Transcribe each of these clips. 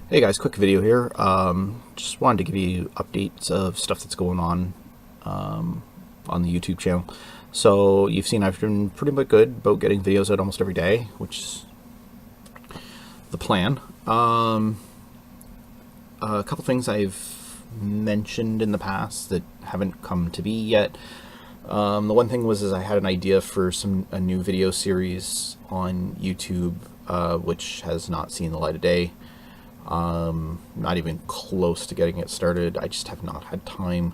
Hey guys, quick video here. Just wanted to give you updates of stuff that's going on the YouTube channel. So you've seen I've been pretty much good about getting videos out almost every day, which is the plan. A couple things I've mentioned in the past that haven't come to be yet. The one thing was I had an idea for a new video series on YouTube, which has not seen the light of day. Not even close to getting it started. I just have not had time.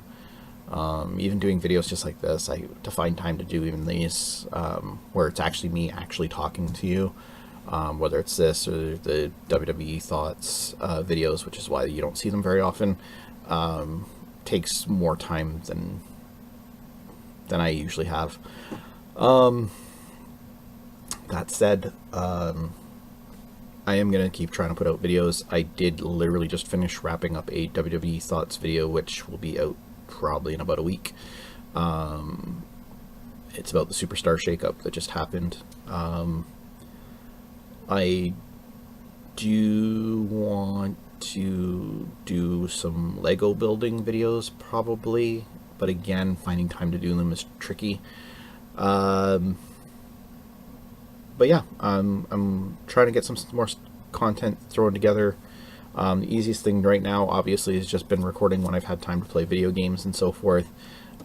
Even doing videos just like this, to find time to do even these, where it's actually me actually talking to you, whether it's this or the WWE thoughts videos, which is why you don't see them very often, takes more time than I usually have. That said, I am going to keep trying to put out videos. I did literally just finish wrapping up a WWE Thoughts video, which will be out probably in about a week. It's about the Superstar shakeup that just happened. I do want to do some Lego building videos probably, but again, finding time to do them is tricky. But yeah, I'm trying to get some more content thrown together. The easiest thing right now, obviously, has just been recording when I've had time to play video games and so forth.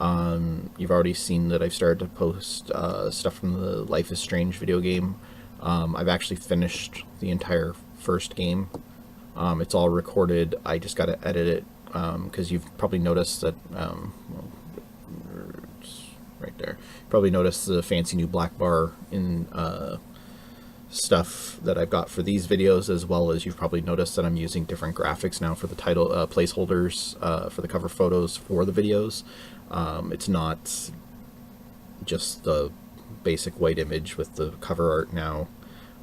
You've already seen that I've started to post stuff from the Life is Strange video game. I've actually finished the entire first game. It's all recorded. I just got to edit it because you've probably noticed that, right there. Probably noticed the fancy new black bar in stuff that I've got for these videos, as well as you've probably noticed that I'm using different graphics now for the title placeholders for the cover photos for the videos. It's not just the basic white image with the cover art now.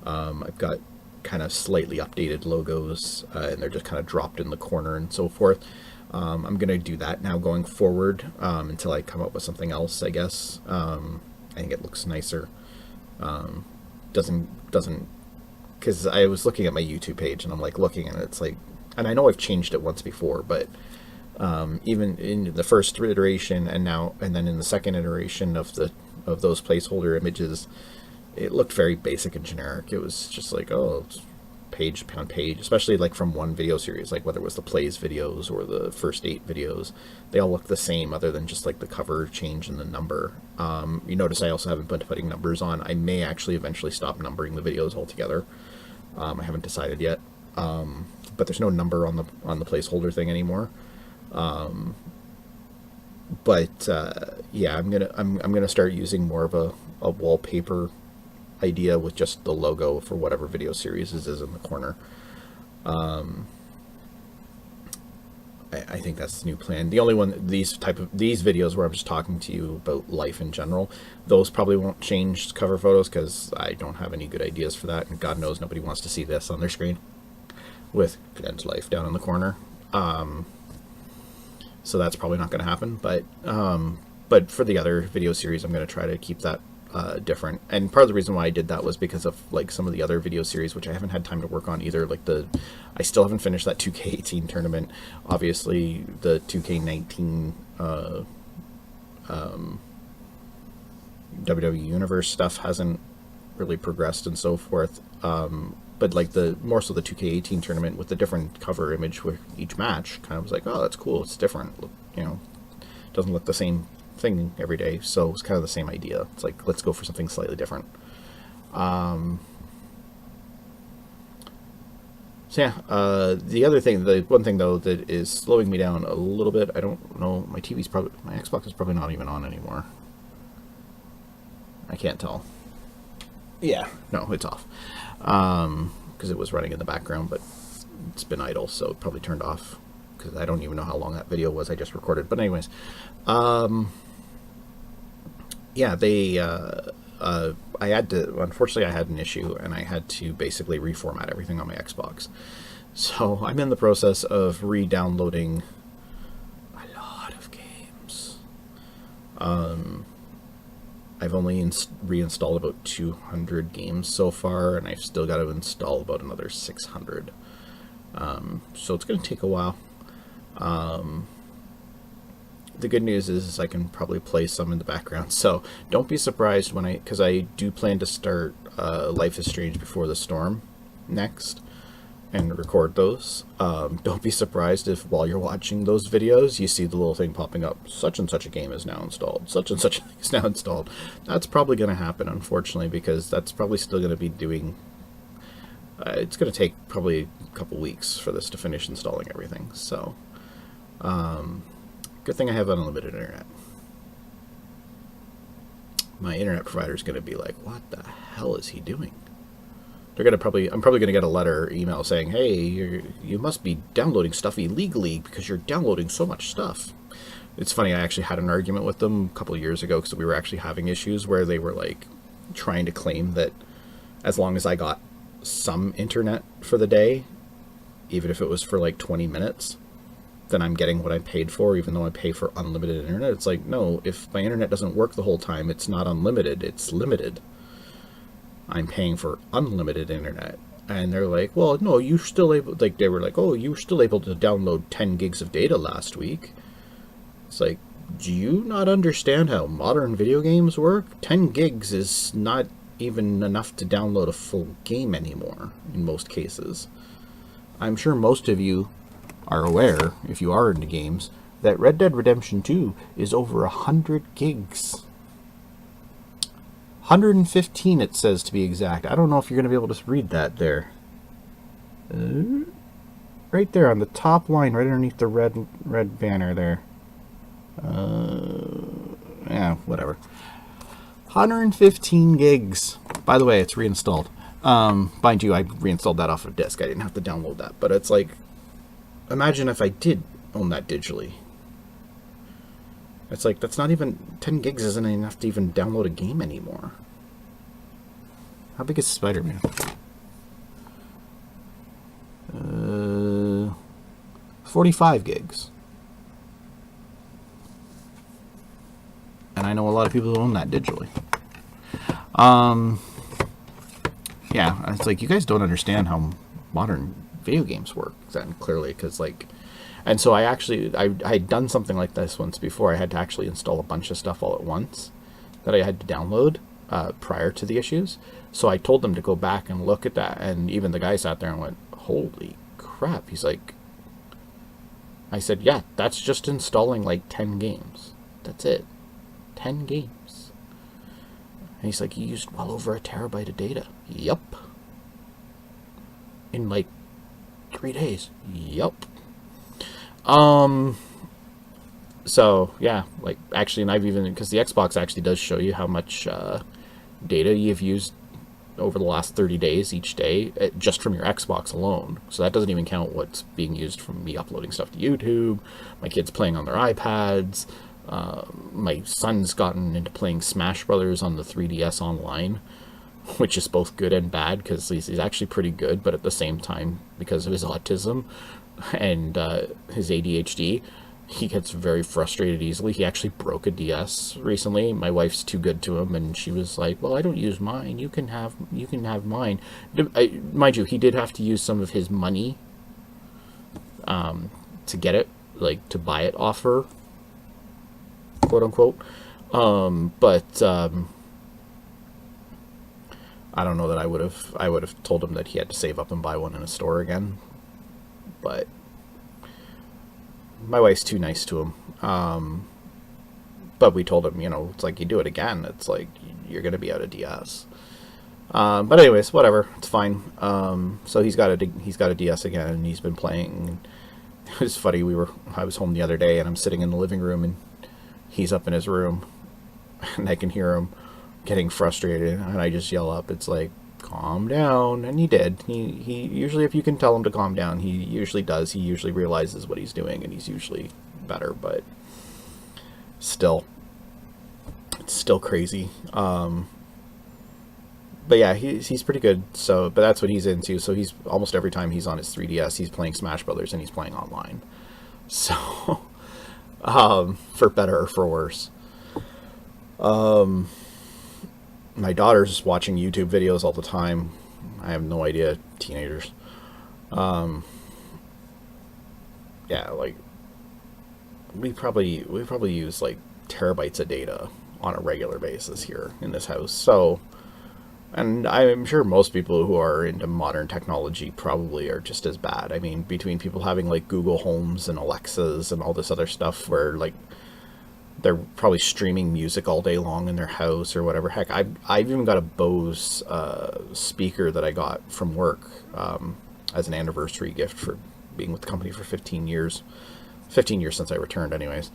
I've got kind of slightly updated logos, and they're just kind of dropped in the corner and so forth. I'm going to do that now going forward until I come up with something else, I guess. I think it looks nicer. Doesn't, because I was looking at my YouTube page and I'm like looking and it's like, and I know I've changed it once before, but even in the first iteration and then in the second iteration of those placeholder images, it looked very basic and generic. It was just like, oh, it's page upon page, especially like from one video series, like whether it was the plays videos or the first 8 videos, they all look the same other than just like the cover change and the number. You notice I also haven't been putting numbers on. I may actually eventually stop numbering the videos altogether. I haven't decided yet, but there's no number on the placeholder thing anymore. Yeah, I'm gonna start using more of a wallpaper idea with just the logo for whatever video series is in the corner. I think that's the new plan. The only one, these videos where I'm just talking to you about life in general, those probably won't change cover photos because I don't have any good ideas for that, and God knows nobody wants to see this on their screen with Glen's life down in the corner. So that's probably not going to happen. But for the other video series, I'm going to try to keep that different. And part of the reason why I did that was because of like some of the other video series which I haven't had time to work on either. Like I still haven't finished that 2K18 tournament. Obviously the 2K19 WWE Universe stuff hasn't really progressed and so forth. But like more so the 2K18 tournament with the different cover image with each match kind of was like, oh, that's cool, it's different, you know, it doesn't look the same thing every day. So it's kind of the same idea. It's like, let's go for something slightly different. So yeah, the other thing, the one thing though that is slowing me down a little bit, I don't know, my Xbox is probably not even on anymore. I can't tell. Yeah, no, it's off. Because it was running in the background, but it's been idle, so it probably turned off because I don't even know how long that video was I just recorded. But anyways, yeah, unfortunately I had an issue and I had to basically reformat everything on my Xbox. So I'm in the process of re-downloading a lot of games. I've only reinstalled about 200 games so far, and I've still got to install about another 600. So it's going to take a while. The good news is I can probably play some in the background, so don't be surprised when because I do plan to start Life is Strange Before the Storm next and record those. Don't be surprised if while you're watching those videos you see the little thing popping up, such and such a game is now installed, such and such a thing is now installed. That's probably going to happen, unfortunately, because that's probably still going to be doing it's going to take probably a couple weeks for this to finish installing everything. So good thing I have unlimited internet. My internet provider is going to be like, what the hell is he doing? They're going to I'm probably going to get a letter or email saying, hey, you must be downloading stuff illegally because you're downloading so much stuff. It's funny, I actually had an argument with them a couple of years ago because we were actually having issues where they were like trying to claim that as long as I got some internet for the day, even if it was for like 20 minutes, then I'm getting what I paid for, even though I pay for unlimited internet. It's like, no, if my internet doesn't work the whole time, it's not unlimited, it's limited. I'm paying for unlimited internet. And they're like, well, no, you're still able, like, they were like, oh, you were still able to download 10 gigs of data last week. It's like, do you not understand how modern video games work? 10 gigs is not even enough to download a full game anymore, in most cases. I'm sure most of you are aware, if you are into games, that Red Dead Redemption 2 is over 100 gigs. 115 it says, to be exact. I don't know if you're going to be able to read that there. Right there on the top line, right underneath the red banner there. Yeah, whatever. 115 gigs. By the way, it's reinstalled. Mind you, I reinstalled that off of disk. I didn't have to download that. But it's like, imagine if I did own that digitally. It's like, that's not even, 10 gigs isn't enough to even download a game anymore. How big is Spider-Man? 45 gigs. And I know a lot of people who own that digitally. Yeah, it's like, you guys don't understand how modern video games work then, clearly, because like, and so I had done something like this once before. I had to actually install a bunch of stuff all at once that I had to download prior to the issues. So I told them to go back and look at that, and even the guy sat there and went, holy crap. He's like, I said, yeah, that's just installing like 10 games. That's it. 10 games. And he's like, you used well over a terabyte of data. Yup. In like 3 days. Yup. So yeah, like, actually, and I've even, because the Xbox actually does show you how much data you've used over the last 30 days each day, just from your Xbox alone. So that doesn't even count what's being used from me uploading stuff to YouTube, my kids playing on their iPads. My son's gotten into playing Smash Brothers on the 3DS online, which is both good and bad, because he's actually pretty good, but at the same time, because of his autism and his ADHD, he gets very frustrated easily. He actually broke a DS recently. My wife's too good to him, and she was like, well, I don't use mine. You can have mine. Mind you, he did have to use some of his money to get it, like, to buy it off her, quote unquote. But I don't know that I would have told him that he had to save up and buy one in a store again. But my wife's too nice to him. But we told him, it's like, you do it again, it's like, you're going to be out of DS. But anyways, whatever, it's fine. So he's got a DS again, and he's been playing. It was funny, I was home the other day, and I'm sitting in the living room, and he's up in his room, and I can hear him getting frustrated, and I just yell up, it's like, calm down. And he did. He usually, if you can tell him to calm down, he usually does. He usually realizes what he's doing, and he's usually better, but still, it's still crazy. But yeah, he's pretty good. So, but that's what he's into. So he's, almost every time he's on his 3DS, he's playing Smash Brothers, and he's playing online. So, for better or for worse. My daughter's watching YouTube videos all the time. I have no idea, teenagers. yeah, like we probably use like terabytes of data on a regular basis here in this house. So, and I'm sure most people who are into modern technology probably are just as bad. I mean, between people having like Google Homes and Alexas and all this other stuff where like they're probably streaming music all day long in their house or whatever. Heck, I've even got a Bose speaker that I got from work as an anniversary gift for being with the company for 15 years. 15 years since I returned, anyways.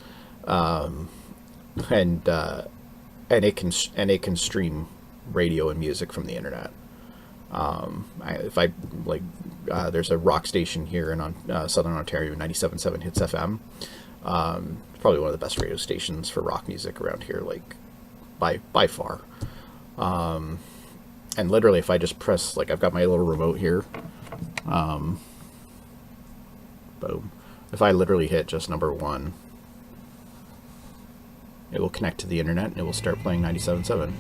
And it can stream radio and music from the internet. If I like, there's a rock station here in Southern Ontario, 97.7 Hits FM. Probably one of the best radio stations for rock music around here, like by far. And literally, if I just press, like, I've got my little remote here. Boom. If I literally hit just number 1, it will connect to the internet and it will start playing 97.7.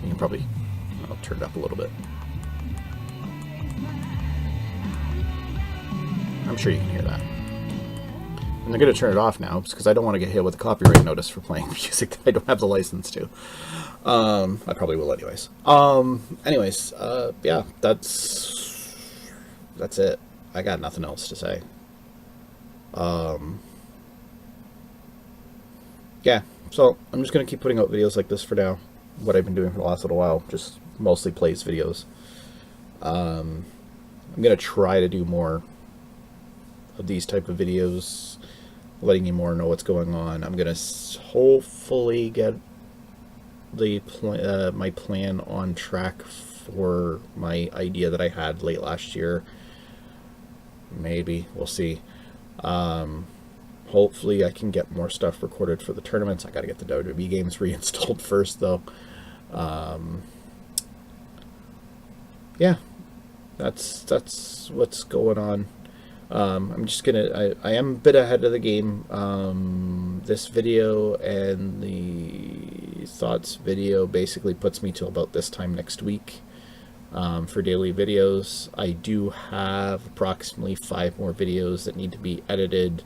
You can probably, I'll turn it up a little bit. I'm sure you can hear that. And I'm going to turn it off now because I don't want to get hit with a copyright notice for playing music that I don't have the license to. I probably will anyways. Yeah, that's it. I got nothing else to say. Yeah, so I'm just going to keep putting out videos like this for now. What I've been doing for the last little while, just mostly plays videos. I'm going to try to do more of these type of videos, letting you more know what's going on. I'm going to hopefully get the my plan on track for my idea that I had late last year. Maybe, we'll see. Hopefully I can get more stuff recorded for the tournaments. I got to get the WWE games reinstalled first, though. Yeah, that's what's going on. I'm just gonna, I am a bit ahead of the game. This video and the thoughts video basically puts me till about this time next week for daily videos. I do have approximately 5 more videos that need to be edited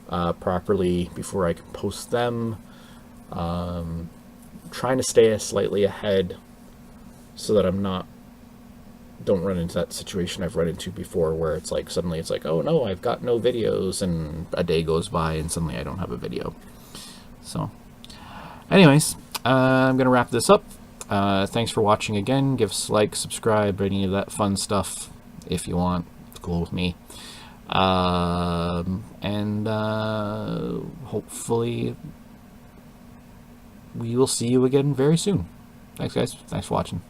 properly before I can post them. Trying to stay slightly ahead so that don't run into that situation I've run into before where it's like suddenly it's like, oh no, I've got no videos, and a day goes by and suddenly I don't have a video. So anyways, I'm gonna wrap this up. Thanks for watching again. Give us a like, subscribe, any of that fun stuff if you want. It's cool with me. Hopefully we will see you again very soon. Thanks guys, thanks for watching.